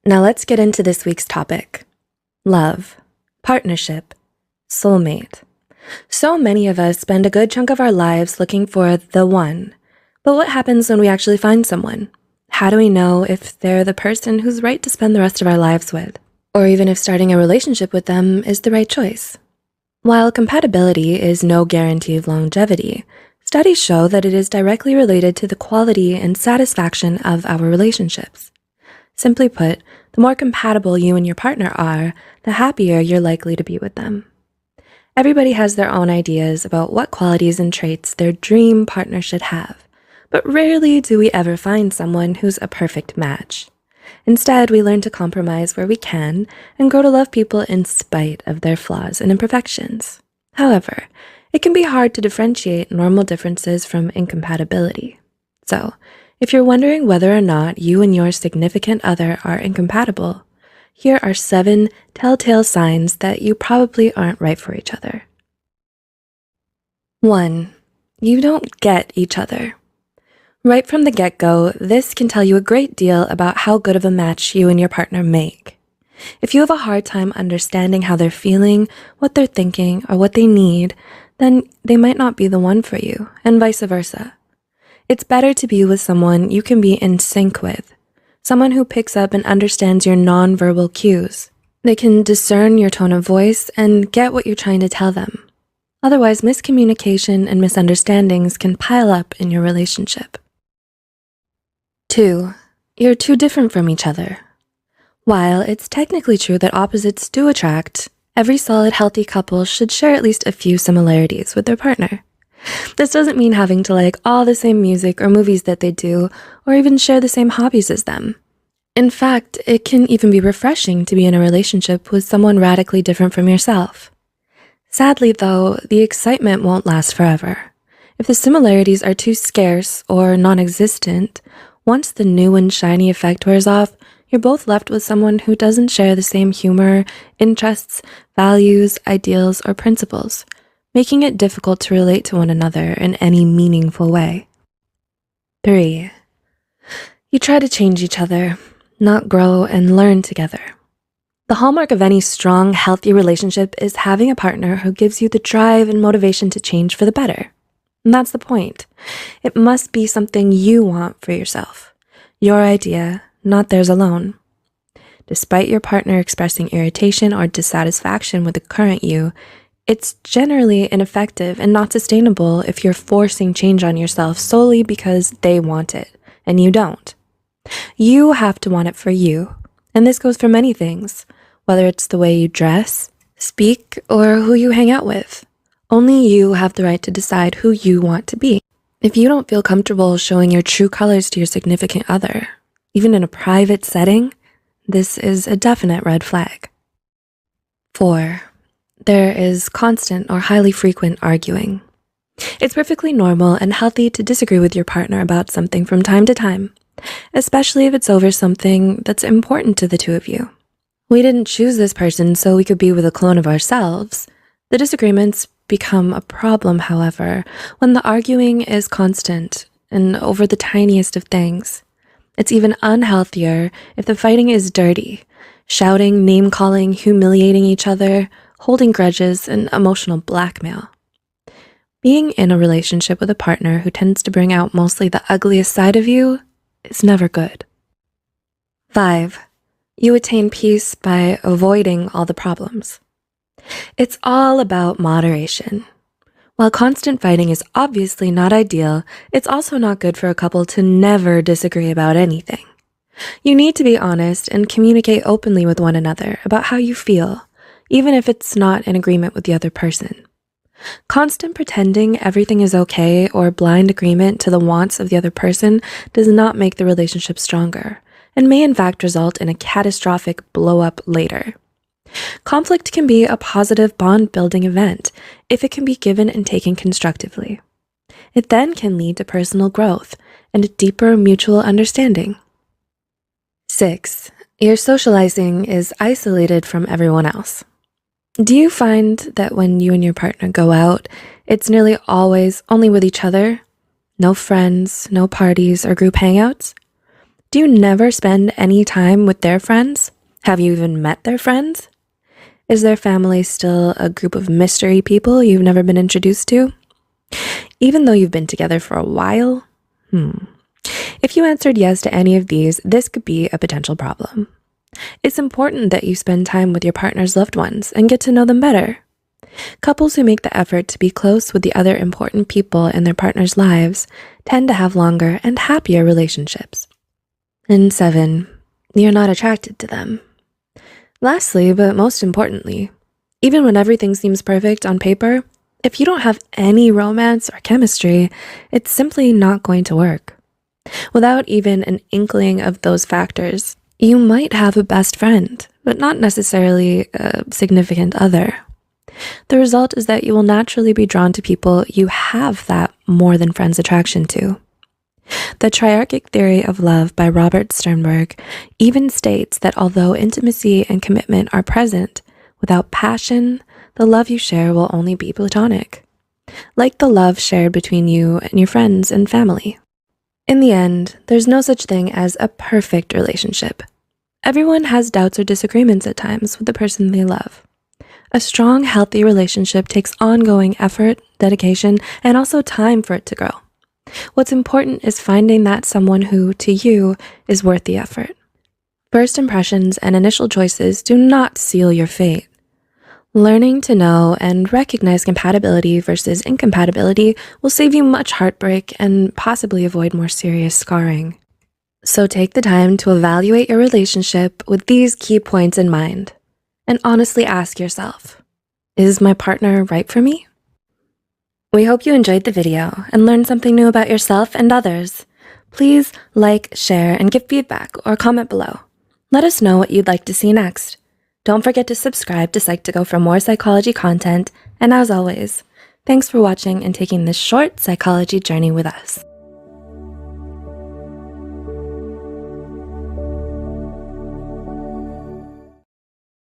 Now let's get into this week's topic: love, partnership, soulmate. So many of us spend a good chunk of our lives looking for the one. But what happens when we actually find someone? How do we know if they're the person who's right to spend the rest of our lives with? Or even if starting a relationship with them is the right choice? While compatibility is no guarantee of longevity, studies show that it is directly related to the quality and satisfaction of our relationships. Simply put, the more compatible you and your partner are, the happier you're likely to be with them. Everybody has their own ideas about what qualities and traits their dream partner should have, but rarely do we ever find someone who's a perfect match. Instead, we learn to compromise where we can and grow to love people in spite of their flaws and imperfections. However, it can be hard to differentiate normal differences from incompatibility. So, if you're wondering whether or not you and your significant other are incompatible, here are 7 telltale signs that you probably aren't right for each other. 1. You don't get each other. Right from the get-go, this can tell you a great deal about how good of a match you and your partner make. If you have a hard time understanding how they're feeling, what they're thinking, or what they need, then they might not be the one for you, and vice versa. It's better to be with someone you can be in sync with, someone who picks up and understands your nonverbal cues. They can discern your tone of voice and get what you're trying to tell them. Otherwise, miscommunication and misunderstandings can pile up in your relationship. 2. You're too different from each other. While it's technically true that opposites do attract, every solid, healthy couple should share at least a few similarities with their partner. This doesn't mean having to like all the same music or movies that they do, or even share the same hobbies as them. In fact, it can even be refreshing to be in a relationship with someone radically different from yourself. Sadly, though, the excitement won't last forever. If the similarities are too scarce or non-existent, once the new and shiny effect wears off, you're both left with someone who doesn't share the same humor, interests, values, ideals, or principles, making it difficult to relate to one another in any meaningful way. 3. You try to change each other, not grow and learn together. The hallmark of any strong, healthy relationship is having a partner who gives you the drive and motivation to change for the better. And that's the point. It must be something you want for yourself, your idea, not theirs alone. Despite your partner expressing irritation or dissatisfaction with the current you, it's generally ineffective and not sustainable if you're forcing change on yourself solely because they want it and you don't. You have to want it for you, and this goes for many things, whether it's the way you dress, speak, or who you hang out with. Only you have the right to decide who you want to be. If you don't feel comfortable showing your true colors to your significant other, even in a private setting, this is a definite red flag. 4. There is constant or highly frequent arguing. It's perfectly normal and healthy to disagree with your partner about something from time to time, especially if it's over something that's important to the two of you. We didn't choose this person so we could be with a clone of ourselves. The disagreements become a problem, however, when the arguing is constant and over the tiniest of things. It's even unhealthier if the fighting is dirty, shouting, name-calling, humiliating each other, holding grudges, and emotional blackmail. Being in a relationship with a partner who tends to bring out mostly the ugliest side of you is never good. 5. You attain peace by avoiding all the problems. It's all about moderation. While constant fighting is obviously not ideal, it's also not good for a couple to never disagree about anything. You need to be honest and communicate openly with one another about how you feel, even if it's not in agreement with the other person. Constant pretending everything is okay or blind agreement to the wants of the other person does not make the relationship stronger and may in fact result in a catastrophic blow-up later. Conflict can be a positive bond-building event if it can be given and taken constructively. It then can lead to personal growth and a deeper mutual understanding. 6. Your socializing is isolated from everyone else. Do you find that when you and your partner go out, it's nearly always only with each other? No friends, no parties, or group hangouts? Do you never spend any time with their friends? Have you even met their friends? Is their family still a group of mystery people you've never been introduced to? Even though you've been together for a while? If you answered yes to any of these, this could be a potential problem. It's important that you spend time with your partner's loved ones and get to know them better. Couples who make the effort to be close with the other important people in their partner's lives tend to have longer and happier relationships. And 7, you're not attracted to them. Lastly, but most importantly, even when everything seems perfect on paper, if you don't have any romance or chemistry, it's simply not going to work. Without even an inkling of those factors, you might have a best friend, but not necessarily a significant other. The result is that you will naturally be drawn to people you have that more than friends attraction to. The triarchic theory of love by Robert Sternberg even states that although intimacy and commitment are present, without passion, the love you share will only be platonic, like the love shared between you and your friends and family. In the end, there's no such thing as a perfect relationship. Everyone has doubts or disagreements at times with the person they love. A strong, healthy relationship takes ongoing effort, dedication, and also time for it to grow. What's important is finding that someone who, to you, is worth the effort. First impressions and initial choices do not seal your fate. Learning to know and recognize compatibility versus incompatibility will save you much heartbreak and possibly avoid more serious scarring. So take the time to evaluate your relationship with these key points in mind, and honestly ask yourself, is my partner right for me? We hope you enjoyed the video and learned something new about yourself and others. Please like, share, and give feedback or comment below. Let us know what you'd like to see next. Don't forget to subscribe to Psych2Go for more psychology content, and as always, thanks for watching and taking this short psychology journey with us.